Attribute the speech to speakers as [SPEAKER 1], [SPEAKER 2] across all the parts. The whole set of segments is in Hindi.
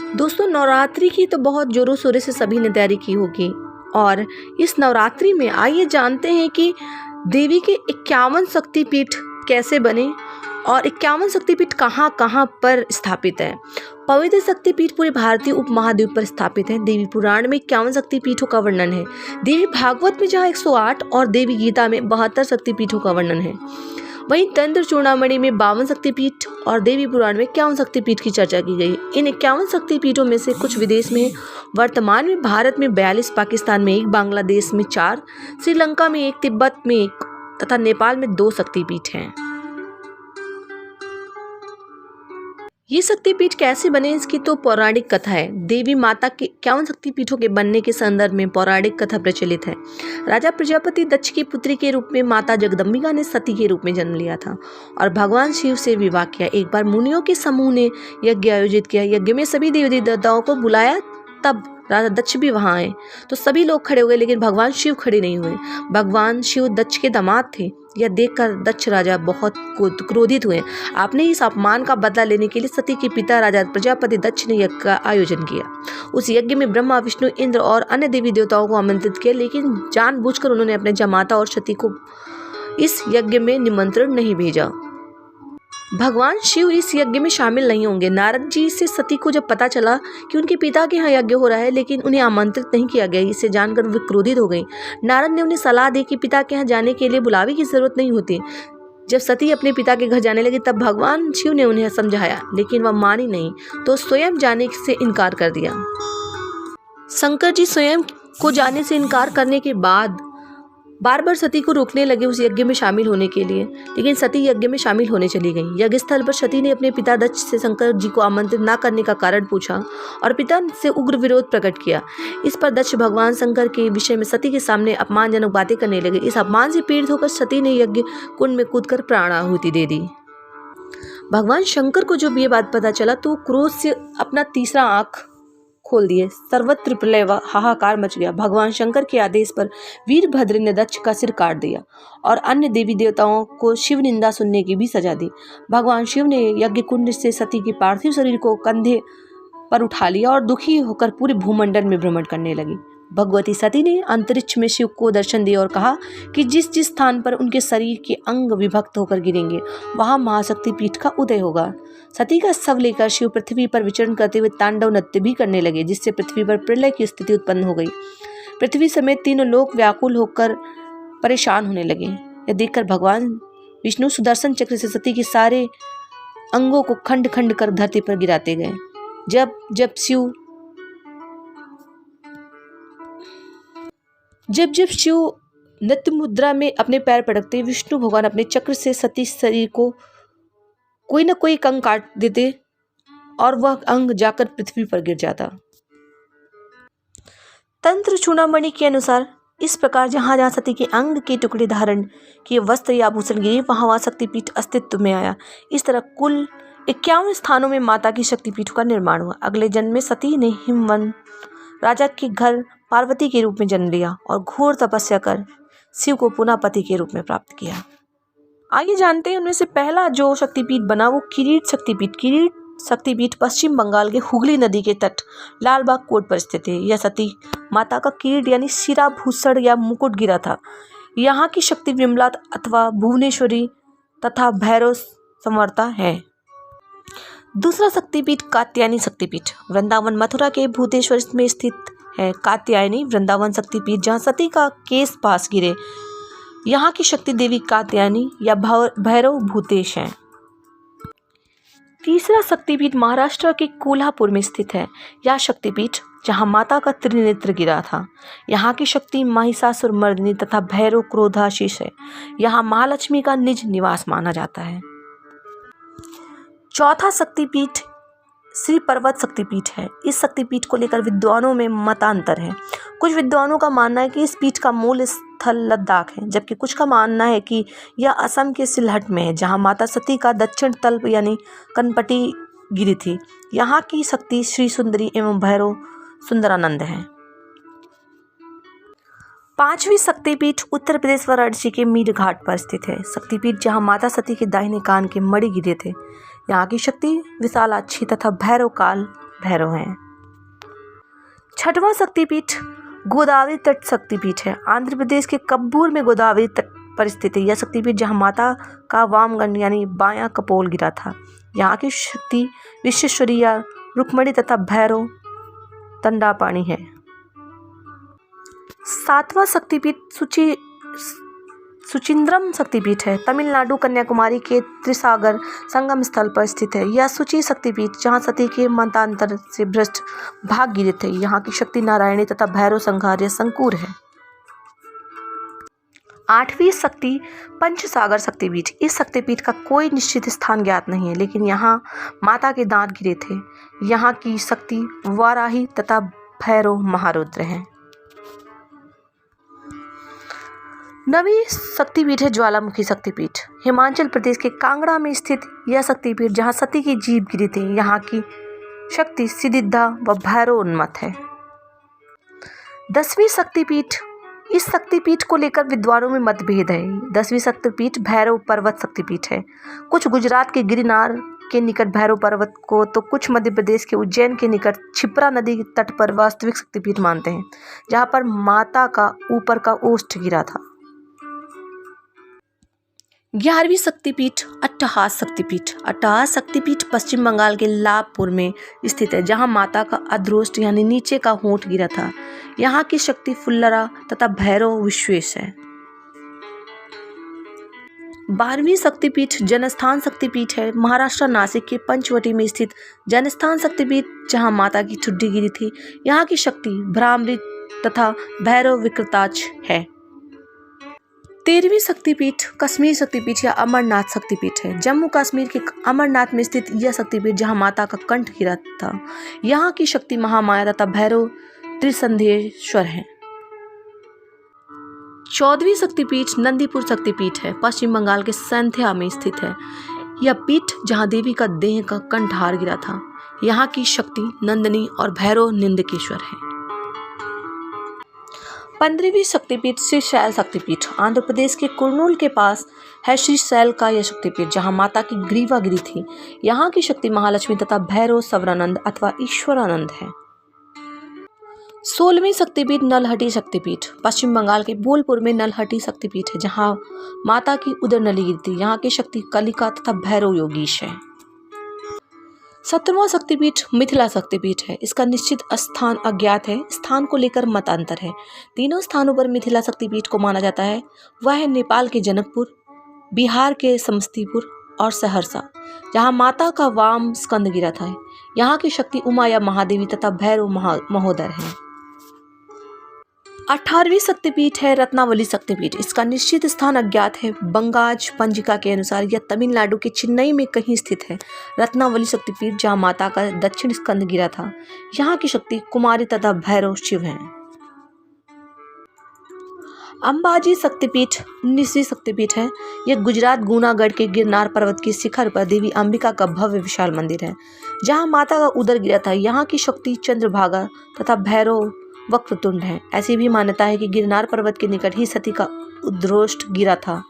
[SPEAKER 1] दोस्तों, नवरात्रि की तो बहुत जोरों शोरों से सभी ने तैयारी की होगी और इस नवरात्रि में आइए जानते हैं कि देवी के 51 शक्तिपीठ कैसे बने और 51 शक्तिपीठ कहाँ कहाँ पर स्थापित है। पवित्र शक्तिपीठ पूरे भारतीय उपमहाद्वीप पर स्थापित है। देवी पुराण में 51 शक्तिपीठों का वर्णन है। देवी भागवत में जहाँ 108 और देवी गीता में 72 शक्तिपीठों का वर्णन है। वहीं तंत्र चूड़ामणि में 52 शक्तिपीठ और देवी पुराण में 51 शक्तिपीठ की चर्चा की गई। इन 51 शक्तिपीठों में से कुछ विदेश में, वर्तमान में भारत में 42, पाकिस्तान में 1, बांग्लादेश में 4, श्रीलंका में 1, तिब्बत में 1 तथा नेपाल में 2 शक्तिपीठ हैं। ये शक्तिपीठ कैसे बने, इसकी तो पौराणिक कथा है। देवी माता के 51 शक्तिपीठों के बनने के संदर्भ में पौराणिक कथा प्रचलित है। राजा प्रजापति दक्ष की पुत्री के रूप में माता जगदम्बिका ने सती के रूप में जन्म लिया था और भगवान शिव से विवाह किया। एक बार मुनियों के समूह ने यज्ञ आयोजित किया। यज्ञ में सभी देवी देवताओं को बुलाया, तब राजा दक्ष भी वहां आए तो सभी लोग खड़े हो गए, लेकिन भगवान शिव खड़े नहीं हुए। भगवान शिव दक्ष के दामाद थे। यह देखकर दक्ष राजा बहुत क्रोधित हुए। आपने इस अपमान का बदला लेने के लिए सती के पिता राजा प्रजापति दक्ष ने यज्ञ का आयोजन किया। उस यज्ञ में ब्रह्मा, विष्णु, इंद्र और अन्य देवी देवताओं को आमंत्रित किया, लेकिन जानबूझकर उन्होंने अपने जमाता और सती को इस यज्ञ में निमंत्रण नहीं भेजा। भगवान शिव इस यज्ञ में शामिल नहीं होंगे। नारद जी से सती को जब पता चला कि उनके पिता के यहाँ यज्ञ हो रहा है लेकिन उन्हें आमंत्रित नहीं किया गया, इसे जानकर वे क्रोधित हो गई। नारद ने उन्हें सलाह दी कि पिता के यहाँ जाने के लिए बुलावे की जरूरत नहीं होती। जब सती अपने पिता के घर जाने लगी तब भगवान शिव ने उन्हें समझाया, लेकिन वह मानी नहीं तो स्वयं जाने से इनकार कर दिया। शंकर जी स्वयं को जाने से इनकार करने के बाद बार बार सती को रोकने लगे उस यज्ञ में शामिल होने के लिए, लेकिन सती यज्ञ में शामिल होने चली गई। यज्ञ स्थल पर सती ने अपने पिता दक्ष से शंकर जी को आमंत्रित न करने का कारण पूछा और पिता से उग्र विरोध प्रकट किया। इस पर दक्ष भगवान शंकर के विषय में सती के सामने अपमानजनक बातें करने लगे। इस अपमान से पीड़ित होकर सती ने यज्ञ कुंड में कूदकर प्राण आहुति दे दी। भगवान शंकर को जब ये बात पता चला तो क्रोध से अपना तीसरा आंख खोल दिए। सर्वत्र प्रलय व हाहाकार मच गया। भगवान शंकर के आदेश पर वीरभद्र ने दक्ष का सिर काट दिया और अन्य देवी देवताओं को शिव निंदा सुनने की भी सजा दी। भगवान शिव ने यज्ञ कुंड से सती के पार्थिव शरीर को कंधे पर उठा लिया और दुखी होकर पूरे भूमंडल में भ्रमण करने लगी। भगवती सती ने अंतरिक्ष में शिव को दर्शन दिया और कहा कि जिस जिस स्थान पर उनके शरीर के अंग विभक्त होकर गिरेंगे वहां महाशक्ति पीठ का उदय होगा। सती का शव लेकर शिव पृथ्वी पर विचरण करते हुए तांडव नृत्य भी करने लगे, जिससे पृथ्वी पर प्रलय की स्थिति उत्पन्न हो गई। पृथ्वी समेत तीनों लोग व्याकुल होकर परेशान होने लगे। यह देखकर भगवान विष्णु सुदर्शन चक्र से सती के सारे अंगों को खंड खंड कर धरती पर गिराते गए। जब शिव नृत्य मुद्रा में अपने पैर पटकते, विष्णु भगवान अपने चक्र से सती शरीर को कोई न कोई अंग काट देते और वह अंग जाकर पृथ्वी पर गिर जाता। तंत्र चूड़ामणि के अनुसार इस प्रकार जहाँ जहाँ सती के अंग के टुकड़े धारण किए वस्त्र या आभूषण गिरे वहाँ वहाँ शक्तिपीठ अस्तित्व में आया। इस तरह कुल 51 स्थानों में माता की शक्तिपीठ का निर्माण हुआ। अगले जन्म में सती ने हिमवन राजा के घर पार्वती के रूप में जन्म लिया और घोर तपस्या कर शिव को पुनः पति के रूप में प्राप्त किया। आइए जानते हैं उनमें से पहला जो शक्तिपीठ बना वो किरीट शक्तिपीठ। किरीट शक्तिपीठ पश्चिम बंगाल के हुगली नदी के तट लालबाग कोट पर स्थित है। यह सती माता का किरीट यानी शिराभूषण या मुकुट गिरा था। यहाँ की शक्ति विमला अथवा भुवनेश्वरी तथा भैरव संवर्ता है। दूसरा शक्तिपीठ कात्यायनी शक्तिपीठ वृंदावन मथुरा के भूतेश्वर में स्थित है। कात्यायनी वृंदावन शक्तिपीठ जहाँ सती का केश पास गिरे, यहाँ की शक्ति देवी कात्यायनी या भैरव भूतेश हैं। तीसरा शक्तिपीठ महाराष्ट्र के कोल्हापुर में स्थित है। यह शक्तिपीठ जहाँ माता का त्रिनेत्र गिरा था, यहाँ की शक्ति महिषासुरमर्दिनी तथा भैरव क्रोधाशीष है। यहाँ महालक्ष्मी का निज निवास माना जाता है। चौथा शक्तिपीठ श्री पर्वत शक्तिपीठ है। इस शक्तिपीठ को लेकर विद्वानों में मतांतर है। कुछ विद्वानों का मानना है कि इस पीठ का मूल स्थल लद्दाख है, जबकि कुछ का मानना है कि यह असम के सिलहट में है, जहां माता सती का दक्षिण तल्प यानी कनपटी गिरी थी। यहाँ की शक्ति श्री सुंदरी एवं भैरव सुंदरानंद है। पांचवी शक्तिपीठ उत्तर प्रदेश वाराणसी के मीर घाट पर स्थित है। शक्तिपीठ जहां माता सती के दाहिने कान के मणि गिरे थे। यहाँ की शक्ति विशालाक्षी तथा भैरव काल भैरव हैं। छठवां शक्तिपीठ गोदावरी तट शक्तिपीठ है। आंध्र प्रदेश के कब्बूर में गोदावरी तट पर स्थित है यह शक्तिपीठ, जहां माता का वामगंड यानी बायां कपोल गिरा था। यहाँ की शक्ति विश्वेश्वरिया, रुक्मणी तथा भैरव दंडापाणि है। सातवां शक्तिपीठ सुचिंद्रम शक्तिपीठ है। तमिलनाडु कन्याकुमारी के त्रिसागर संगम स्थल पर स्थित है। यह सूची शक्तिपीठ जहाँ सती के मंतांतर से भ्रष्ट भाग गिरे थे। यहाँ की शक्ति नारायणी तथा भैरव संहार या संकुर है। आठवीं शक्ति पंचसागर शक्तिपीठ। इस शक्तिपीठ का कोई निश्चित स्थान ज्ञात नहीं है, लेकिन यहाँ माता के दांत गिरे थे। यहाँ की शक्ति वाराही तथा भैरव महारुद्र हैं। नवीं शक्तिपीठ है ज्वालामुखी शक्तिपीठ। हिमाचल प्रदेश के कांगड़ा में स्थित यह शक्तिपीठ, जहाँ सती की जीभ गिरी थी। यहाँ की शक्ति सिद्धिदा व भैरव उन्मत्त है। 10वीं शक्तिपीठ। इस शक्तिपीठ को लेकर विद्वानों में मतभेद है। 10वीं शक्तिपीठ भैरव पर्वत शक्तिपीठ है। कुछ गुजरात के गिरनार के निकट भैरव पर्वत को, तो कुछ मध्य प्रदेश के उज्जैन के निकट क्षिप्रा नदी के तट पर वास्तविक शक्तिपीठ मानते हैं, जहाँ पर माता का ऊपर का ओष्ठ गिरा था। 11वीं शक्तिपीठ अट्टहास शक्तिपीठ। अट्टहास शक्तिपीठ पश्चिम बंगाल के लाभपुर में स्थित है, जहां माता का अधरोष्ठ यानी नीचे का होंठ गिरा था। यहाँ की शक्ति फुल्लरा तथा भैरव विश्वेश है। 12वीं शक्तिपीठ जनस्थान शक्तिपीठ है। महाराष्ट्र नासिक के पंचवटी में स्थित जनस्थान शक्तिपीठ, जहां माता की ठुड्डी गिरी थी। यहाँ की शक्ति भ्रामरी तथा भैरव विकृताक्ष है। 13वीं शक्तिपीठ कश्मीर शक्तिपीठ या अमरनाथ शक्तिपीठ है। जम्मू कश्मीर के अमरनाथ में स्थित यह शक्तिपीठ, जहां माता का कंठ गिरा था। यहाँ की शक्ति महामाया तथा भैरव त्रिसंधेश्वर है। 14वीं शक्तिपीठ नंदीपुर शक्तिपीठ है। पश्चिम बंगाल के संध्या में स्थित है यह पीठ, जहां देवी का देह का कंठहार गिरा था। यहाँ की शक्ति नंदिनी और भैरव निंदकेश्वर है। 15वीं शक्तिपीठ श्रीशैल शक्तिपीठ। आंध्र प्रदेश के कुर्नूल के पास है श्रीशैल का यह शक्तिपीठ, जहां माता की ग्रीवा गिरी थी। यहाँ की शक्ति महालक्ष्मी तथा भैरव सवरानंद अथवा ईश्वरानंद है। 16वीं शक्तिपीठ नलहटी शक्तिपीठ। पश्चिम बंगाल के बोलपुर में नलहटी शक्तिपीठ है, जहां माता की उदर नली गिरी थी। यहाँ की शक्ति कलिका तथा भैरव योगीश है। 17वां शक्तिपीठ मिथिला शक्तिपीठ है। इसका निश्चित स्थान अज्ञात है। स्थान को लेकर मतांतर है। तीनों स्थानों पर मिथिला शक्तिपीठ को माना जाता है। वह है नेपाल के जनकपुर, बिहार के समस्तीपुर और सहरसा, जहां माता का वाम स्कंद गिरा था। यहाँ की शक्ति उमा या महादेवी तथा भैरव महोदर है। 18वीं शक्तिपीठ है रत्नावली शक्तिपीठ। इसका निश्चित स्थान अज्ञात है। बंगाज पंजिका के अनुसार यह तमिलनाडु के चेन्नई में कहीं स्थित है। रत्नावली शक्तिपीठ, जहां माता का दक्षिण स्कंद गिरा था। यहाँ की शक्ति कुमारी तथा भैरव शिव हैं। अंबाजी शक्तिपीठ 19वीं शक्तिपीठ है। यह गुजरात गुनागढ़ के गिरनार पर्वत के शिखर पर देवी अंबिका का भव्य विशाल मंदिर है, जहां माता का उदर गिरा था। यहाँ की शक्ति चंद्रभागा तथा भैरव वक्रतुंड है। ऐसी भी मान्यता है कि गिरनार पर्वत के निकट ही सती का उद्रोष्ठ गिरा था,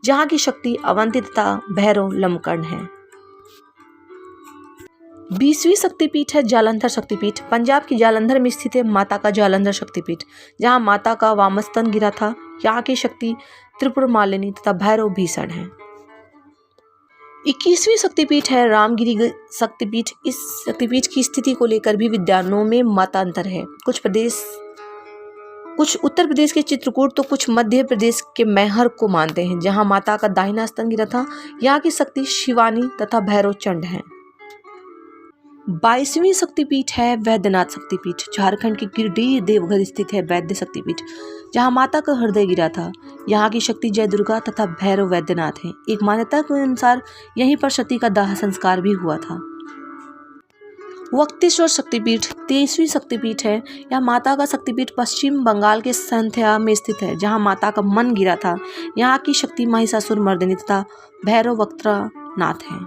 [SPEAKER 1] जहाँ की शक्ति अवंती तथा भैरव लमकर्ण है। 20वीं शक्तिपीठ है जालंधर शक्तिपीठ। पंजाब की जालंधर में स्थित है माता का जालंधर शक्तिपीठ, जहाँ माता का वामस्तन गिरा था। यहाँ की शक्ति त्रिपुर मालिनी तथा भैरव भीषण है। 21वीं शक्तिपीठ है रामगिरी शक्तिपीठ। इस शक्तिपीठ की स्थिति को लेकर भी विद्वानों में मतांतर है। कुछ उत्तर प्रदेश के चित्रकूट, तो कुछ मध्य प्रदेश के मैहर को मानते हैं, जहां माता का दाहिना स्तन गिरा था। यहाँ की शक्ति शिवानी तथा भैरव चंड है। 22वीं शक्तिपीठ है वैद्यनाथ शक्तिपीठ। झारखंड के गिरिडीह देवघर स्थित है वैद्य शक्तिपीठ, जहां माता का हृदय गिरा था। यहाँ की शक्ति जय दुर्गा तथा भैरव वैद्यनाथ है। एक मान्यता के अनुसार यहीं पर सती का दाह संस्कार भी हुआ था। वक्तेश्वर शक्तिपीठ 23वीं शक्तिपीठ है। यह माता का शक्तिपीठ पश्चिम बंगाल के संध्या में स्थित है, जहाँ माता का मन गिरा था। यहाँ की शक्ति महिषासुर मर्दिनी तथा भैरव वक्त्रनाथ है।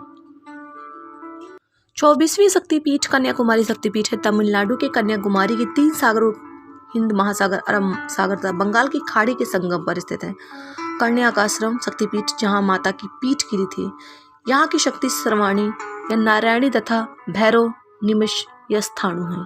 [SPEAKER 1] 24वीं शक्तिपीठ कन्याकुमारी शक्तिपीठ है। तमिलनाडु के कन्याकुमारी के 3 सागरों हिंद महासागर, अरब सागर तथा बंगाल की खाड़ी के संगम पर स्थित है। कन्याकाश्रम शक्तिपीठ, जहां माता की पीठ गिरी थी। यहाँ की शक्ति सर्वाणी या नारायणी तथा भैरव यह स्थाणु हैं।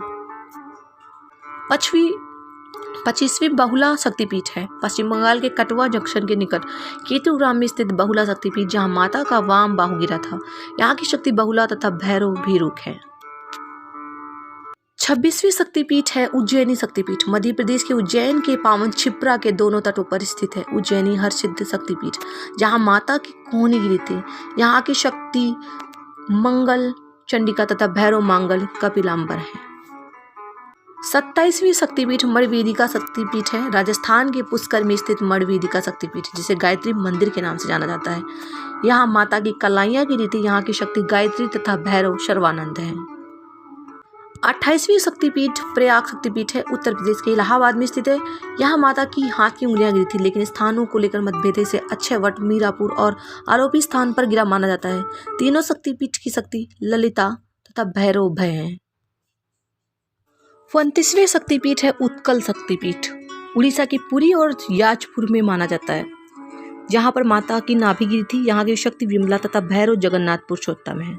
[SPEAKER 1] 25वीं बहुला शक्तिपीठ है पश्चिम बंगाल के कटवा जंक्शन के निकट केतु ग्राम में स्थित बहुला शक्तिपीठ, जहां माता का वाम बाहु गिरा था। यहाँ की शक्ति बहुला तथा भैरव भीरुक है। 26वीं शक्तिपीठ है उज्जैनी शक्तिपीठ। मध्य प्रदेश के उज्जैन के पावन क्षिप्रा के दोनों तटों पर स्थित है उज्जैनी हरसिद्ध शक्तिपीठ, जहां माता की कोहनी गिरी थी। यहाँ की शक्ति मंगल चंडिका तथा भैरव मांगल कपिलांबर है। 27वीं शक्तिपीठ मणिवेदिका शक्तिपीठ है। राजस्थान के पुष्कर में स्थित मणिवेदिका शक्तिपीठ, जिसे गायत्री मंदिर के नाम से जाना जाता है। यहाँ माता की कलाइयाँ गिरी थी। यहाँ की शक्ति गायत्री तथा भैरव सर्वानंद है। 28वीं शक्तिपीठ प्रयाग शक्तिपीठ है। उत्तर प्रदेश के इलाहाबाद में स्थित है। यहाँ माता की हाथ की उंगलियां गिरी थी, लेकिन स्थानों को लेकर मतभेद से अक्षयवट, मीरापुर और आरोपी स्थान पर गिरा माना जाता है। तीनों शक्तिपीठ की शक्ति ललिता तथा भैरव भय है। 29वें शक्तिपीठ है उत्कल शक्तिपीठ। उड़ीसा की पुरी और याजपुर में माना जाता है, जहाँ पर माता की नाभि गिरी थी। यहाँ की शक्ति विमला तथा भैरव जगन्नाथ पुरुषोत्तम है।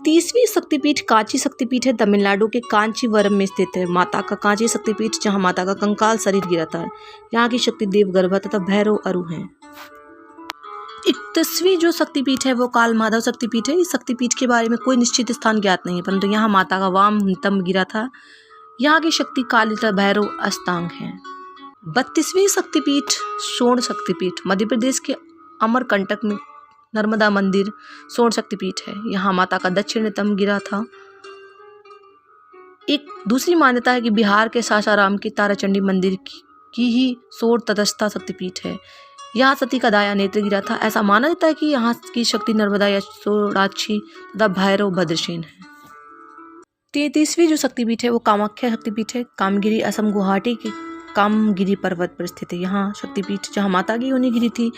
[SPEAKER 1] 30वीं शक्तिपीठ कांची शक्तिपीठ है। तमिलनाडु के कांचीवरम में स्थित है माता का कांची शक्तिपीठ, जहाँ माता का कंकाल शरीर गिरा था। यहाँ की शक्ति देवगर्भा तथा भैरव अरु है। 31वीं जो शक्तिपीठ है वो काल माधव शक्तिपीठ है। इस शक्तिपीठ के बारे में कोई निश्चित स्थान ज्ञात नहीं है, परंतु यहाँ माता का वाम तंब गिरा था। यहाँ की शक्ति काली तथा भैरव अस्तांग है। 32वीं शक्तिपीठ सोण शक्तिपीठ। मध्य प्रदेश के अमरकंटक में नर्मदा मंदिर सोण शक्तिपीठ है। यहाँ माता का दक्षिण तंब गिरा था। एक दूसरी मान्यता है कि बिहार के सासाराम के ताराचंडी मंदिर की ही सोण तटस्था शक्तिपीठ है। यहाँ सती का दाया नेत्र गिरा था। ऐसा माना जाता है कि यहाँ की शक्ति नर्मदा या सोणाक्षी तथा भैरव भद्रसेन है। 33वीं जो शक्तिपीठ है वो कामाख्या शक्तिपीठ है। कामगिरी असम गुवाहाटी के कामगिरी पर्वत पर स्थित है। यहाँ शक्तिपीठ जहाँ माता की योनि गिरी थी।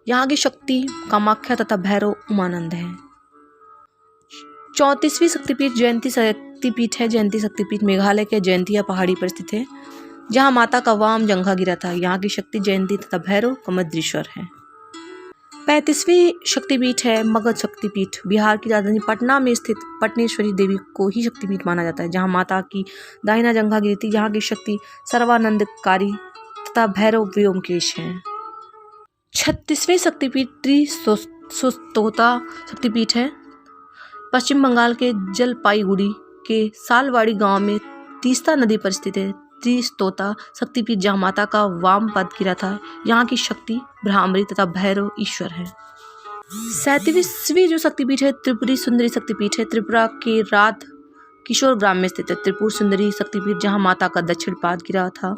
[SPEAKER 1] यहाँ की शक्ति कामाख्या तथा भैरव उमानंद है। 34वीं शक्तिपीठ जयंती शक्तिपीठ है। जयंती शक्तिपीठ मेघालय के जयंतिया पहाड़ी पर स्थित है, जहाँ माता का वाम जंघा गिरा था। यहाँ की शक्ति जयंती तथा भैरव कमद्रीश्वर है। 35वीं शक्तिपीठ है मगध शक्तिपीठ। बिहार की राजधानी पटना में स्थित पटनेश्वरी देवी को ही शक्तिपीठ माना जाता है, जहाँ माता की दाहिना जंघा गिरी थी। यहाँ की शक्ति सर्वानंदकारी तथा भैरव व्योमकेश है। 36वें शक्तिपीठ त्रिस्तोता शक्तिपीठ है। पश्चिम बंगाल के जलपाईगुड़ी के सालवाड़ी गांव में तीस्ता नदी पर स्थित है त्रिस्तोता शक्तिपीठ, जहाँ माता का वाम पद गिरा था। यहाँ की शक्ति ब्राह्मणी तथा भैरव ईश्वर है। 37वीं जो शक्तिपीठ है त्रिपुरी सुंदरी शक्तिपीठ है। त्रिपुरा के राध किशोर ग्राम में स्थित है त्रिपुर सुंदरी शक्तिपीठ, जहाँ माता का दक्षिण पाद गिरा था।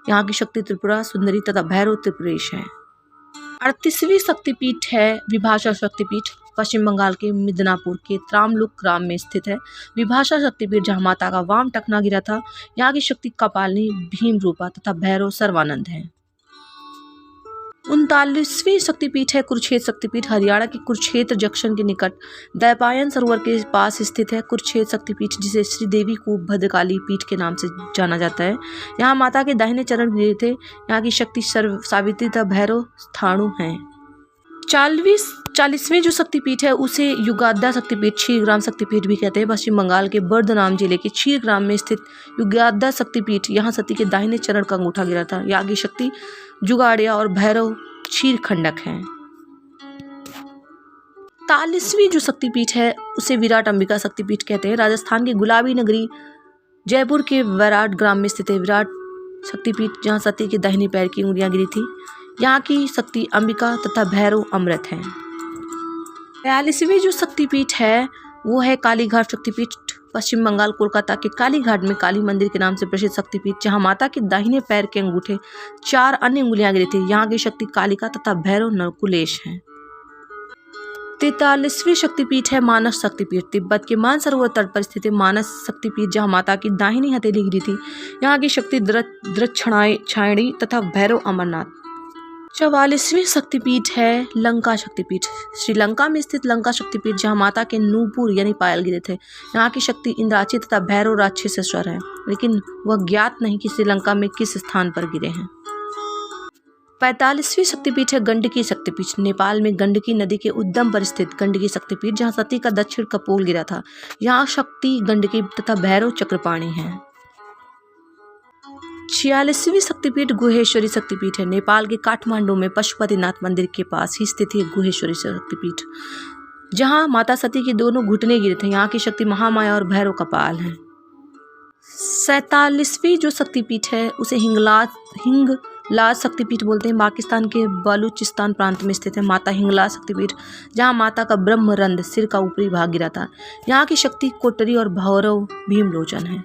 [SPEAKER 1] यहाँ की शक्ति त्रिपुरा सुंदरी तथा भैरव त्रिपुरेश है। 38वीं शक्तिपीठ है विभाषा शक्तिपीठ। पश्चिम बंगाल के मिदनापुर के त्रामलुक ग्राम में स्थित है विभाषा शक्तिपीठ, जहाँ माता का वाम टखना गिरा था। यहाँ की शक्ति कपालिनी, भीम रूपा तथा भैरव सर्वानंद है। 39वीं शक्तिपीठ है कुरुक्षेत्र शक्तिपीठ। हरियाणा के कुरुक्षेत्र जंक्शन के निकट दैपायन सरोवर के पास स्थित है कुरुक्षेत्र शक्तिपीठ, जिसे श्रीदेवी को भद्रकाली पीठ के नाम से जाना जाता है। यहाँ माता के दाहिने चरण गिरे थे। यहाँ की शक्ति सावित्री तथा भैरव स्थाणु है। 40वीं जो शक्तिपीठ है उसे युगाद्दा शक्तिपीठ, क्षीरग्राम शक्तिपीठ भी कहते हैं। पश्चिम बंगाल के बर्धमान जिले के क्षीरग्राम में स्थित युगाद्दा शक्तिपीठ, यहाँ सती के दाहिने चरण का अंगूठा गिरा था। यहाँ की शक्ति जुगाड़िया और भैरव क्षीरखंडक है। 41वीं जो शक्तिपीठ है उसे विराट अंबिका शक्तिपीठ कहते हैं। राजस्थान की गुलाबी नगरी जयपुर के वैराट ग्राम में स्थित है विराट शक्तिपीठ, जहाँ सती के दाहिने पैर की उंगलियां गिरी थी। यहाँ की शक्ति अंबिका तथा भैरव अमृत है। 42वीं जो शक्तिपीठ है वो है कालीघाट शक्तिपीठ। पश्चिम बंगाल कोलकाता के कालीघाट में काली मंदिर के नाम से प्रसिद्ध शक्तिपीठ, जहाँ माता के दाहिने पैर के अंगूठे 4 अन्य उंगलियां गिरी थी। यहाँ की शक्ति कालिका तथा भैरव नकुलेश है। 43वीं शक्तिपीठ है मानस शक्तिपीठ। तिब्बत के मानसरोवर तट पर स्थित है मानस शक्तिपीठ, जहाँ माता की दाहिनी हथेली गिरी थी। यहाँ की शक्ति दक्षिणायणी तथा भैरव अमरनाथ। 44वीं शक्तिपीठ है लंका शक्तिपीठ। श्रीलंका में स्थित लंका शक्तिपीठ, जहाँ माता के नूपुर यानी पायल गिरे थे। यहाँ की शक्ति इंद्राची तथा भैरव राक्षसेश्वर है, लेकिन वह ज्ञात नहीं कि श्रीलंका में किस स्थान पर गिरे हैं। 45वीं शक्तिपीठ है गंडकी शक्तिपीठ। नेपाल में गंडकी नदी के उद्गम पर स्थित गंडकी शक्तिपीठ, जहां सती का दक्षिण कपोल गिरा था। यहाँ शक्ति गंडकी तथा भैरव चक्रपाणी हैं। 46वीं शक्तिपीठ गुहेश्वरी शक्तिपीठ है। नेपाल के काठमांडू में पशुपतिनाथ मंदिर के पास ही स्थित है गुहेश्वरी शक्तिपीठ, जहां माता सती के दोनों घुटने गिरे थे। यहाँ की शक्ति महामाया और भैरव कपाल है। 47वीं जो शक्तिपीठ है उसे हिंगलाज शक्तिपीठ बोलते हैं। पाकिस्तान के बलूचिस्तान प्रांत में स्थित है माता हिंगलाज शक्तिपीठ, जहां माता का ब्रह्मरंध्र सिर का ऊपरी भाग गिरा था। यहाँ की शक्ति कोटरी और भैरव भीमलोचन है।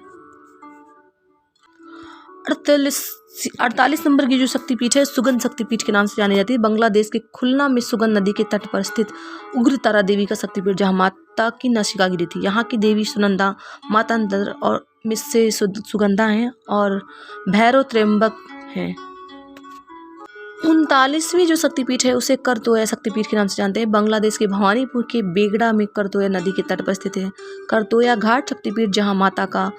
[SPEAKER 1] 48 नंबर की जो शक्तिपीठ है सुगंध शक्तिपीठ के नाम से जानी जाती है। बांग्लादेश के खुलना में सुगंध नदी के तट पर स्थित उग्रतारा देवी का शक्तिपीठ, जहां माता की नसिका गिरी थी। यहाँ की देवी सुनंदा, माता अंतर और मिस्से सुगंधा हैं और भैरव त्र्यंबक हैं। 39वीं जो शक्तिपीठ है उसे करतोया शक्तिपीठ के नाम से जानते हैं। बांग्लादेश के भवानीपुर के बेगड़ा में करतोया नदी के तट पर स्थित है करतोया घाट शक्तिपीठ, जहां माता का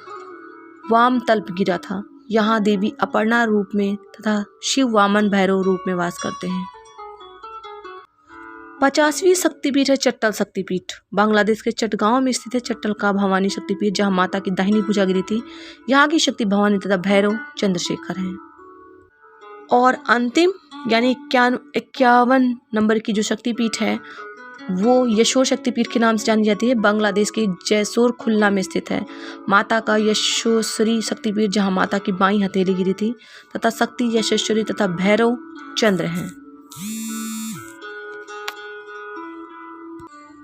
[SPEAKER 1] वाम तल्प गिरा था। यहाँ देवी अपर्णा रूप में तथा शिव वामन भैरव रूप में वास करते हैं। 50वीं शक्तिपीठ है चट्टल शक्तिपीठ। बांग्लादेश के चटगांव में स्थित है चट्टल का भवानी शक्तिपीठ, जहां माता की दाहिनी भुजा गिरी थी। यहाँ की शक्ति भवानी तथा भैरव चंद्रशेखर हैं। और अंतिम यानी 51 नंबर की जो शक्तिपीठ है वो यशोर शक्तिपीठ के नाम से जानी जाती है। बांग्लादेश के जैसोर खुलना में स्थित है माता का यशोश्वरी शक्तिपीठ, जहां माता की बाईं हथेली गिरी थी तथा शक्ति यशोश्वरी तथा भैरव चंद्र हैं।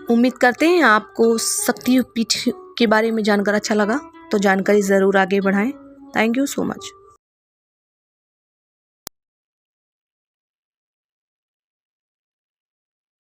[SPEAKER 1] उम्मीद करते हैं आपको शक्तिपीठ के बारे में जानकर अच्छा लगा, तो जानकारी ज़रूर आगे बढ़ाएं। Thank you so much.